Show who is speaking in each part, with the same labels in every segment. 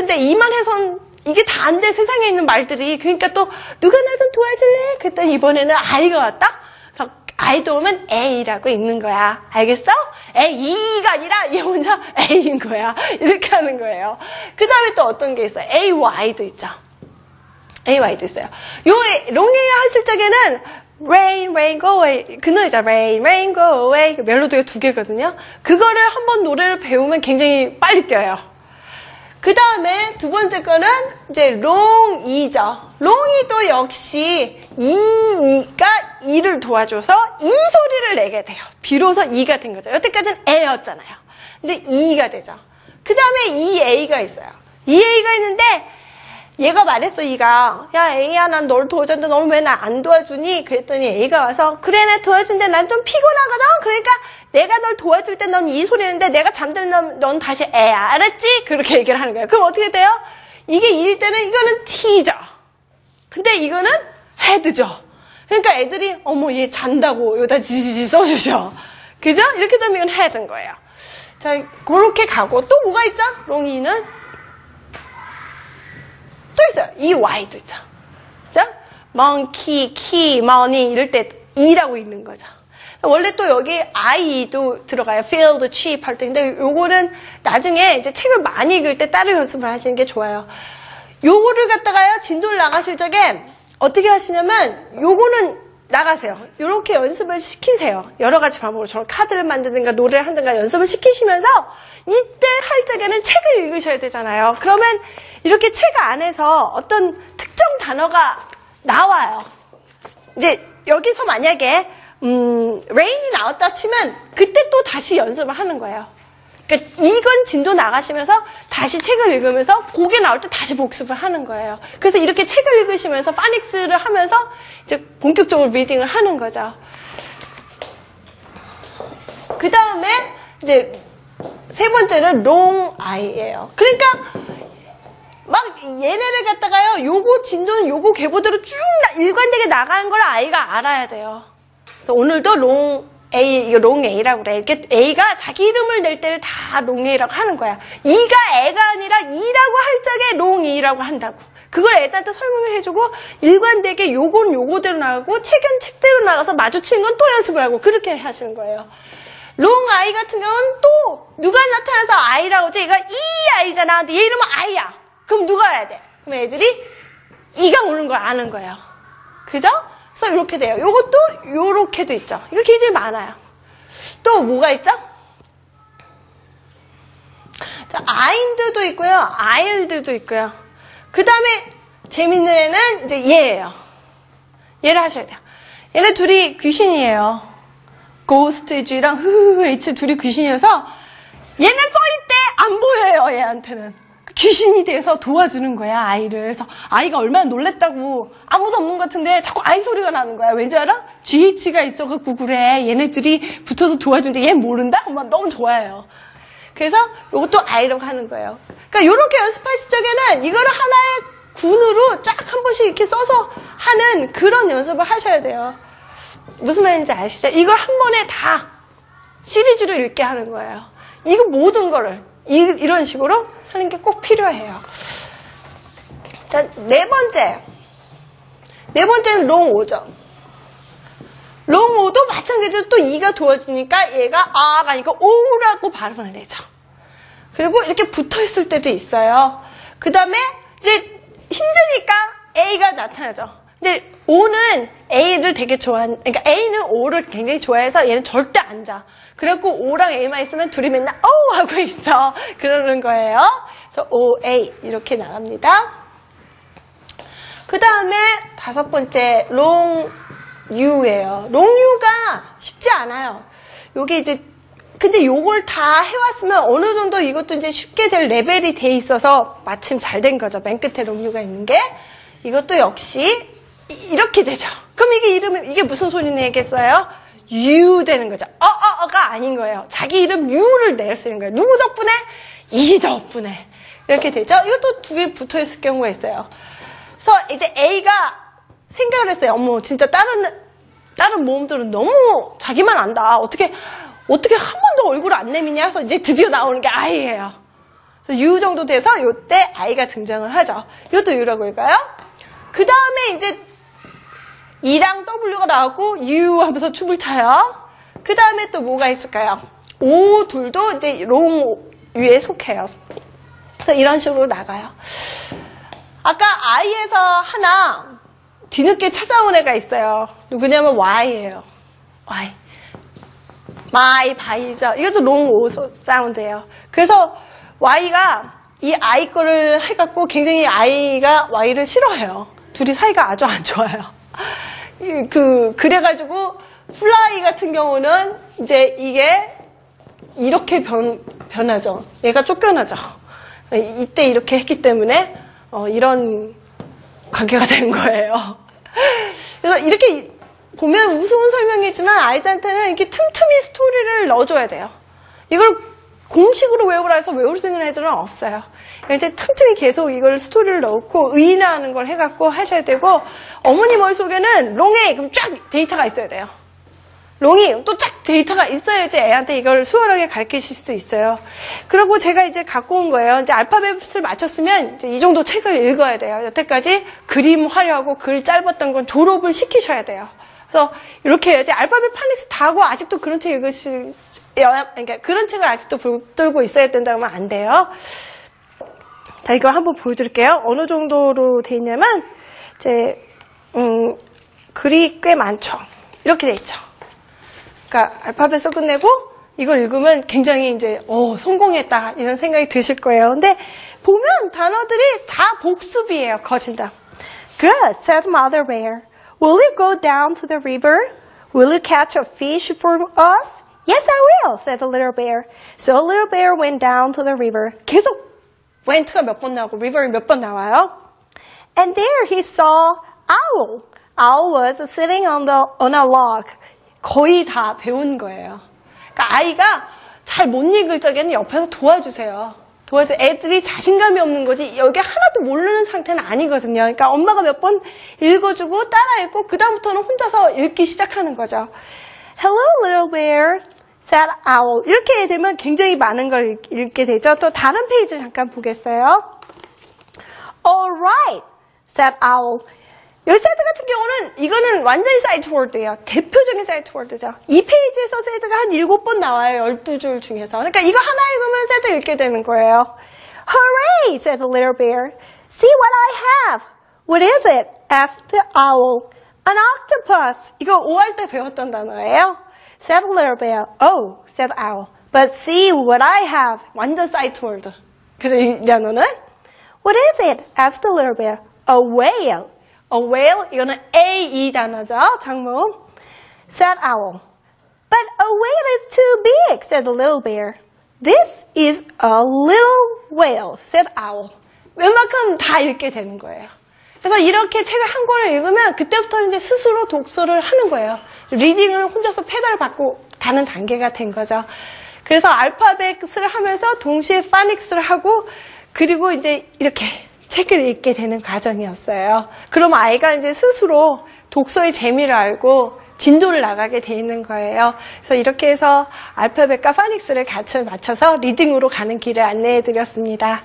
Speaker 1: 했는데 이만 해선 이게 다 안 돼, 세상에 있는 말들이. 그러니까 또 누가 나 좀 도와줄래? 그랬더니 이번에는 I가 왔다? 그래서 I도 오면 A라고 읽는 거야. 알겠어? A가 아니라 얘 혼자 A인 거야. 이렇게 하는 거예요. 그 다음에 또 어떤 게 있어요? AY도 있죠. AY도 있어요. 요 롱에이 하실 적에는 Rain, rain, go away. 그 노래죠. Rain, rain, go away. 멜로디가 2개거든요. 그거를 한번 노래를 배우면 굉장히 빨리 뛰어요. 그 다음에 두 번째 거는 이제 롱이죠. 롱이도 역시 이가 이를 도와줘서 이 소리를 내게 돼요. 비로소 이가 된 거죠. 여태까지는 에였잖아요. 근데 이가 되죠. 그 다음에 이 A가 있어요. 이 A가 있는데 얘가 말했어, 이가. 야, A야, 난 널 도와줬는데 너는 왜 나 안 도와주니? 그랬더니 A가 와서, 그래, 나 도와주는데 난 좀 피곤하거든? 그러니까 내가 널 도와줄 때 넌 이 소리 했는데 내가 잠들면 넌 다시 애야. 알았지? 그렇게 얘기를 하는 거예요. 그럼 어떻게 돼요? 이게 이일 때는 이거는 T죠. 근데 이거는 헤드죠. 그러니까 애들이, 어머, 얘 잔다고 여기다 지지지 써주죠. 그죠? 이렇게 되면 이건 헤드인 거예요. 자, 그렇게 가고, 또 뭐가 있죠? 롱이는? 또 있어요. 이 Y도 있죠. 그죠? monkey, key, money 이럴 때 E라고 읽는 거죠. 원래 또 여기 I도 들어가요. field, cheap 할 때. 근데 요거는 나중에 이제 책을 많이 읽을 때 따로 연습을 하시는 게 좋아요. 요거를 갖다가요, 진도를 나가실 적에 어떻게 하시냐면 요거는 나가세요. 요렇게 연습을 시키세요. 여러 가지 방법으로 저런 카드를 만드든가 노래를 하든가 연습을 시키시면서 이때 할 적에는 책을 읽으셔야 되잖아요. 그러면 이렇게 책 안에서 어떤 특정 단어가 나와요. 이제 여기서 만약에 rain이 나왔다 치면 그때 또 다시 연습을 하는 거예요. 그러니까 이건 진도 나가시면서 다시 책을 읽으면서 그게 나올 때 다시 복습을 하는 거예요. 그래서 이렇게 책을 읽으시면서 파닉스를 하면서 이제 본격적으로 리딩을 하는 거죠. 그 다음에 이제 세 번째는 long I예요. 그러니까 막 얘네를 갖다가요, 요거 진도는 요거 계보대로 쭉 일관되게 나가는 걸 아이가 알아야 돼요. 그래서 오늘도 long A, 이거 롱 A라고 그래. 이렇게 A가 자기 이름을 낼 때를 다 롱 A라고 하는 거야. E가 애가 아니라 E라고 할 적에 롱 E라고 한다고. 그걸 애들한테 설명을 해주고 일관되게 요건 요거대로 나가고 책은 책대로 나가서 마주치는 건 또 연습을 하고 그렇게 하시는 거예요. 롱 I 같은 경우는 또 누가 나타나서 I라고 하지? 얘가 E I잖아. 근데 얘 이름은 I야. 그럼 누가 해야 돼? 그럼 애들이 E가 오는 걸 아는 거예요. 그죠? 그래서 이렇게 돼요. 요것도 요렇게도 있죠. 이거 굉장히 많아요. 또 뭐가 있죠? 자, 아인드도 있고요. 아일드도 있고요. 그 다음에 재밌는 애는 이제 얘예요. 얘를 하셔야 돼요. 얘네 둘이 귀신이에요. 고스트 G랑 흐흐흐 H 둘이 귀신이어서 얘는 써있대 안 보여요. 얘한테는. 귀신이 돼서 도와주는 거야, 아이를. 그래서 아이가 얼마나 놀랬다고. 아무도 없는 것 같은데 자꾸 아이 소리가 나는 거야. 왠지 알아? GH가 있어갖고 그래. 얘네들이 붙어서 도와주는데 얘 모른다? 엄마 너무 좋아해요. 그래서 이것도 아이라고 하는 거예요. 그러니까 이렇게 연습하실 적에는 이거를 하나의 군으로 쫙 한 번씩 이렇게 써서 하는 그런 연습을 하셔야 돼요. 무슨 말인지 아시죠? 이걸 한 번에 다 시리즈로 읽게 하는 거예요. 이거 모든 거를 이런 식으로 하는 게 꼭 필요해요. 자, 네 번째는 롱 오죠. 롱 오도 마찬가지로 또 이가 도와주니까 얘가 아가 아니고 오라고 발음을 내죠. 그리고 이렇게 붙어 있을 때도 있어요. 그 다음에 이제 힘드니까 A가 나타나죠. 근데 O는 A를 되게 그러니까 A는 O를 굉장히 좋아해서 얘는 절대 안 자. 그래갖고 O랑 A만 있으면 둘이 맨날 오 하고 있어. 그러는 거예요. 그래서 O, A 이렇게 나갑니다. 그 다음에 다섯 번째 롱 U예요. 롱 U가 쉽지 않아요. 요게 이제 근데 요걸 다 해왔으면 어느 정도 이것도 이제 쉽게 될 레벨이 돼 있어서 마침 잘 된 거죠. 맨 끝에 롱 U가 있는 게 이것도 역시 이렇게 되죠. 그럼 이게 무슨 소리 내겠어요? U 되는 거죠. 어가 아닌 거예요. 자기 이름 U를 낼 수 있는 거예요. 누구 덕분에? 이 덕분에. 이렇게 되죠. 이것도 두 개 붙어 있을 경우가 있어요. 그래서 이제 A가 생각을 했어요. 어머, 진짜 다른 모험들은 너무 자기만 안다. 어떻게 한 번도 얼굴을 안 내미냐 해서 이제 드디어 나오는 게 I예요. U 정도 돼서 이때 I가 등장을 하죠. 이것도 U라고 읽어요. 그 다음에 이제 E랑 W가 나왔고 U 하면서 춤을 춰요. 그 다음에 또 뭐가 있을까요? O 둘도 이제 롱 U에 속해요. 그래서 이런 식으로 나가요. 아까 I에서 하나 뒤늦게 찾아온 애가 있어요. 누구냐면 Y예요. Y. my, by죠. 이것도 롱 O 사운드예요. 그래서 Y가 이 I 거를 해갖고 굉장히 I가 Y를 싫어해요. 둘이 사이가 아주 안 좋아요. 그래가지고 fly 같은 경우는 이제 이게 이렇게 변하죠. 얘가 쫓겨나죠. 이때 이렇게 했기 때문에 이런 관계가 된 거예요. 그래서 이렇게 보면 우스운 설명이지만 아이들한테는 이렇게 틈틈이 스토리를 넣어줘야 돼요. 이걸 공식으로 외우라 해서 외울 수 있는 애들은 없어요. 그러니까 이제 틈틈이 계속 이걸 스토리를 넣고 의인화하는 걸 해갖고 하셔야 되고, 어머니 머릿속에는 롱에 그럼 쫙 데이터가 있어야 돼요. 롱이 또 쫙 데이터가 있어야지 애한테 이걸 수월하게 가르치실 수 있어요. 그리고 제가 이제 갖고 온 거예요. 이제 알파벳을 맞췄으면 이제 이 정도 책을 읽어야 돼요. 여태까지 그림 화려하고 글 짧았던 건 졸업을 시키셔야 돼요. 그래서 이렇게 해야지. 알파벳 파닉스 다 하고 아직도 그런 책 그러니까 그런 책을 아직도 붙들고 있어야 된다면 안 돼요. 자, 이거 한번 보여드릴게요. 어느 정도로 돼 있냐면, 글이 꽤 많죠. 이렇게 돼 있죠. 그러니까 알파벳을 끝내고 이걸 읽으면 굉장히 이제 성공했다 이런 생각이 드실 거예요. 근데 보면 단어들이 다 복습이에요. 거진다. Good, said Mother Bear. Will you go down to the river? Will you catch a fish for us? Yes, I will, said the little bear. So little bear went down to the river. 계속 went가 몇 번 나오고 river이 몇 번 나와요. And there he saw owl. Owl was sitting on a log. 거의 다 배운 거예요. 그러니까 아이가 잘 못 읽을 적에는 옆에서 도와주세요. 애들이 자신감이 없는 거지 여기 하나도 모르는 상태는 아니거든요. 그러니까 엄마가 몇 번 읽어주고 따라 읽고 그 다음부터는 혼자서 읽기 시작하는 거죠. Hello, little bear, said owl. 이렇게 되면 굉장히 많은 걸 읽게 되죠. 또 다른 페이지 잠깐 보겠어요. All right, said owl. 여기 사이트 같은 경우는 이거는 완전히 사이트 워드예요. 대표적인 사이트 워드죠. 이 페이지에서 사이트가 한 7번 나와요. 12줄 중에서. 그러니까 이거 하나 읽으면 사이트 읽게 되는 거예요. Hooray, said the little bear. See what I have. What is it? asked the owl. An octopus. 이거 5할 때 배웠던 단어예요. said the little bear. Oh, said the owl. But see what I have. 완전 사이트 워드. 그래서 이 단어는 What is it? asked the little bear. A whale. A whale, 이거는 A-E 단어죠. 장문. said owl. But a whale is too big, said the little bear. This is a little whale, said owl. 웬만큼 다 읽게 되는 거예요. 그래서 이렇게 책을 한 권을 읽으면 그때부터 이제 스스로 독서를 하는 거예요. 리딩을 혼자서 페달을 밟고 가는 단계가 된 거죠. 그래서 알파벳을 하면서 동시에 파닉스를 하고 그리고 이제 이렇게 책을 읽게 되는 과정이었어요. 그럼 아이가 이제 스스로 독서의 재미를 알고 진도를 나가게 돼 있는 거예요. 그래서 이렇게 해서 알파벳과 파닉스를 같이 맞춰서 리딩으로 가는 길을 안내해 드렸습니다.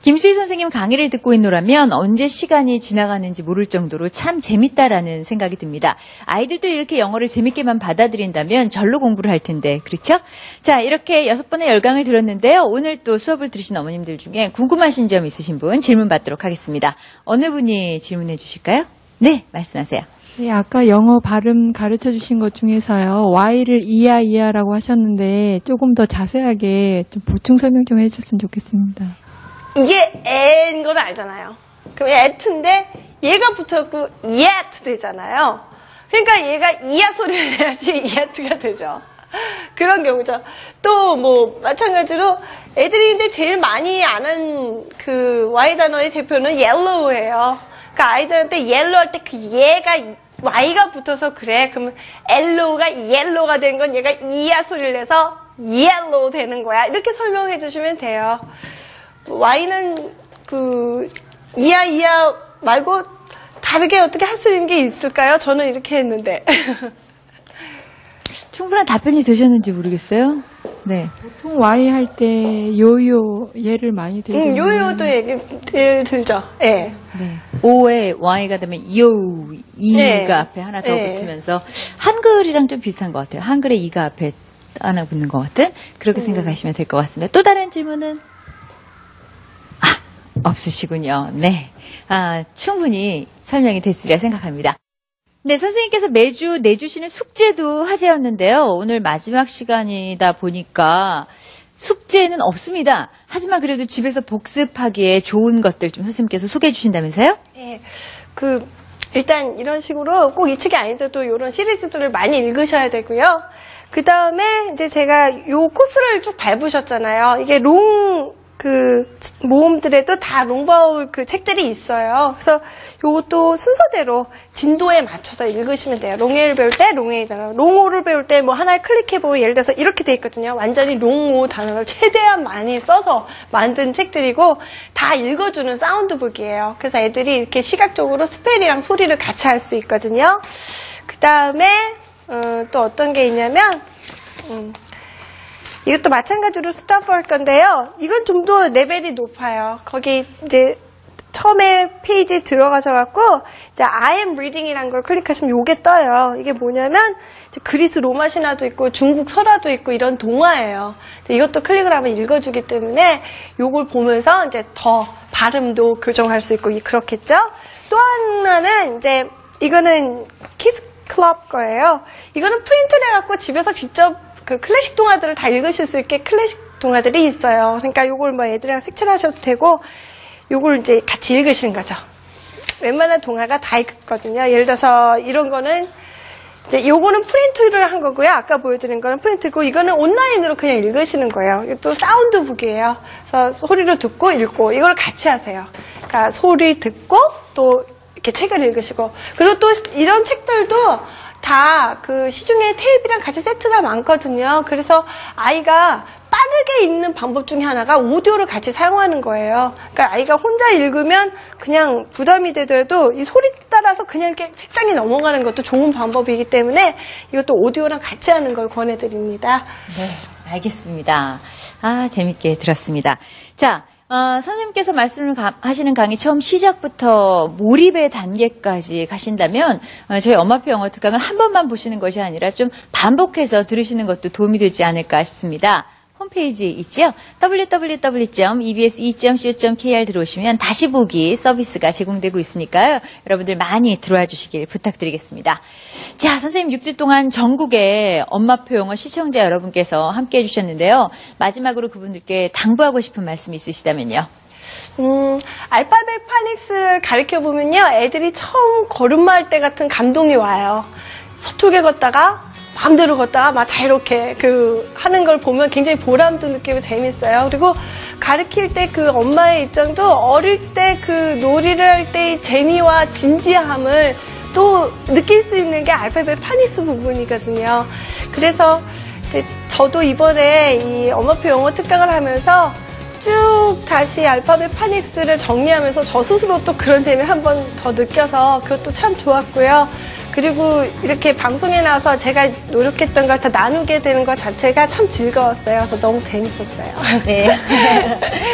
Speaker 2: 김수희 선생님 강의를 듣고 있노라면 언제 시간이 지나가는지 모를 정도로 참 재밌다라는 생각이 듭니다. 아이들도 이렇게 영어를 재밌게만 받아들인다면 절로 공부를 할 텐데, 그렇죠? 자, 이렇게 6번의 열강을 들었는데요. 오늘 또 수업을 들으신 어머님들 중에 궁금하신 점 있으신 분 질문 받도록 하겠습니다. 어느 분이 질문해 주실까요? 네, 말씀하세요.
Speaker 3: 네, 아까 영어 발음 가르쳐 주신 것 중에서요. Y를 이야라고 하셨는데 조금 더 자세하게 좀 보충 설명 좀 해주셨으면 좋겠습니다.
Speaker 1: 이게 애인 걸 알잖아요. 그럼 애트인데 얘가 붙었고 yet 되잖아요. 그러니까 얘가 이야 소리를 내야지 yet가 되죠. 그런 경우죠. 또 뭐 마찬가지로 애들이 근데 제일 많이 아는 그 Y 단어의 대표는 yellow예요. 그러니까 아이들한테 yellow 할 때 그 얘가 Y가 붙어서 그래. 그러면 yellow가 yellow가 된 건 얘가 이야 소리를 내서 yellow 되는 거야. 이렇게 설명해 주시면 돼요. Y는 그 이야 말고 다르게 어떻게 할 수 있는 게 있을까요? 저는 이렇게 했는데.
Speaker 2: 충분한 답변이 되셨는지 모르겠어요. 네.
Speaker 3: 보통 Y 할 때 요요 예를 많이 들죠.
Speaker 1: 요요도 얘기 들죠. 예.
Speaker 2: 네. O에 Y가 되면 요, 이가
Speaker 1: 네.
Speaker 2: 앞에 하나 더
Speaker 1: 네.
Speaker 2: 붙으면서 한글이랑 좀 비슷한 것 같아요. 한글에 이가 앞에 하나 붙는 것 같은 그렇게 생각하시면 될 것 같습니다. 또 다른 질문은 없으시군요. 네. 충분히 설명이 됐으리라 생각합니다. 네, 선생님께서 매주 내주시는 숙제도 화제였는데요. 오늘 마지막 시간이다 보니까 숙제는 없습니다. 하지만 그래도 집에서 복습하기에 좋은 것들 좀 선생님께서 소개해 주신다면서요?
Speaker 1: 예. 일단 이런 식으로 꼭 이 책이 아니더라도 이런 시리즈들을 많이 읽으셔야 되고요. 그 다음에 이제 제가 요 코스를 쭉 밟으셨잖아요. 이게 모음들에도 다 롱바울 책들이 있어요. 그래서 요것도 순서대로 진도에 맞춰서 읽으시면 돼요. 롱에를 배울 때 롱에이 단어, 롱오를 배울 때 뭐 하나를 클릭해보면 예를 들어서 이렇게 돼 있거든요. 완전히 롱오 단어를 최대한 많이 써서 만든 책들이고 다 읽어주는 사운드북이에요. 그래서 애들이 이렇게 시각적으로 스펠이랑 소리를 같이 할 수 있거든요. 그 다음에 또 어떤 게 있냐면 이것도 마찬가지로 스타프 할 건데요. 이건 좀 더 레벨이 높아요. 거기 이제 처음에 페이지에 들어가셔갖고 이제 I am reading이라는 걸 클릭하시면 요게 떠요. 이게 뭐냐면 이제 그리스 로마 신화도 있고 중국 설화도 있고 이런 동화예요. 이것도 클릭을 하면 읽어주기 때문에 요걸 보면서 이제 더 발음도 교정할 수 있고 그렇겠죠. 또 하나는 이제 이거는 키스 클럽 거예요. 이거는 프린트를 해갖고 집에서 직접 클래식 동화들을 다 읽으실 수 있게 클래식 동화들이 있어요. 그러니까 요걸 뭐 애들이랑 색칠하셔도 되고, 요걸 이제 같이 읽으시는 거죠. 웬만한 동화가 다 있거든요. 예를 들어서 이런 거는, 이제 요거는 프린트를 한 거고요. 아까 보여드린 거는 프린트고, 이거는 온라인으로 그냥 읽으시는 거예요. 이것도 사운드북이에요. 그래서 소리로 듣고 읽고, 이걸 같이 하세요. 그러니까 소리 듣고, 또 이렇게 책을 읽으시고, 그리고 또 이런 책들도 다 시중에 테이프랑 같이 세트가 많거든요. 그래서 아이가 빠르게 읽는 방법 중에 하나가 오디오를 같이 사용하는 거예요. 그러니까 아이가 혼자 읽으면 그냥 부담이 되더라도 이 소리 따라서 그냥 이렇게 책장에 넘어가는 것도 좋은 방법이기 때문에 이것도 오디오랑 같이 하는 걸 권해드립니다.
Speaker 2: 네, 알겠습니다. 재밌게 들었습니다. 자, 선생님께서 말씀을 하시는 강의 처음 시작부터 몰입의 단계까지 가신다면 저희 엄마표 영어 특강을 한 번만 보시는 것이 아니라 좀 반복해서 들으시는 것도 도움이 되지 않을까 싶습니다. 홈페이지 있죠? www.ebs2.co.kr 들어오시면 다시 보기 서비스가 제공되고 있으니까요. 여러분들 많이 들어와 주시길 부탁드리겠습니다. 자, 선생님 6주 동안 전국의 엄마표 영어 시청자 여러분께서 함께해 주셨는데요. 마지막으로 그분들께 당부하고 싶은 말씀이 있으시다면요.
Speaker 1: 알파벳 파닉스를 가르쳐보면요. 애들이 처음 걸음마할 때 같은 감동이 와요. 서툴게 걷다가 마음대로 걷다가 막 자유롭게 하는 걸 보면 굉장히 보람도 느끼고 재밌어요. 그리고 가르칠 때 엄마의 입장도 어릴 때 놀이를 할 때의 재미와 진지함을 또 느낄 수 있는 게 알파벳 파닉스 부분이거든요. 그래서 이제 저도 이번에 이 엄마표 영어 특강을 하면서 쭉 다시 알파벳 파닉스를 정리하면서 저 스스로 또 그런 재미를 한 번 더 느껴서 그것도 참 좋았고요. 그리고 이렇게 방송에 나와서 제가 노력했던 걸 다 나누게 되는 것 자체가 참 즐거웠어요. 그래서 너무 재밌었어요.
Speaker 2: 네.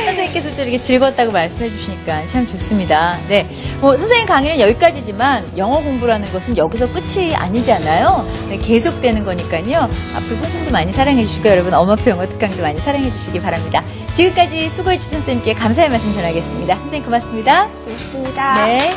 Speaker 2: 선생님께서도 이렇게 즐거웠다고 말씀해 주시니까 참 좋습니다. 네. 선생님 강의는 여기까지지만 영어 공부라는 것은 여기서 끝이 아니잖아요. 네, 계속되는 거니까요. 앞으로 선생님도 많이 사랑해 주시고 여러분 엄마표 영어 특강도 많이 사랑해 주시기 바랍니다. 지금까지 수고해 주신 선생님께 감사의 말씀 전하겠습니다. 선생님 고맙습니다.
Speaker 1: 고맙습니다.
Speaker 2: 네.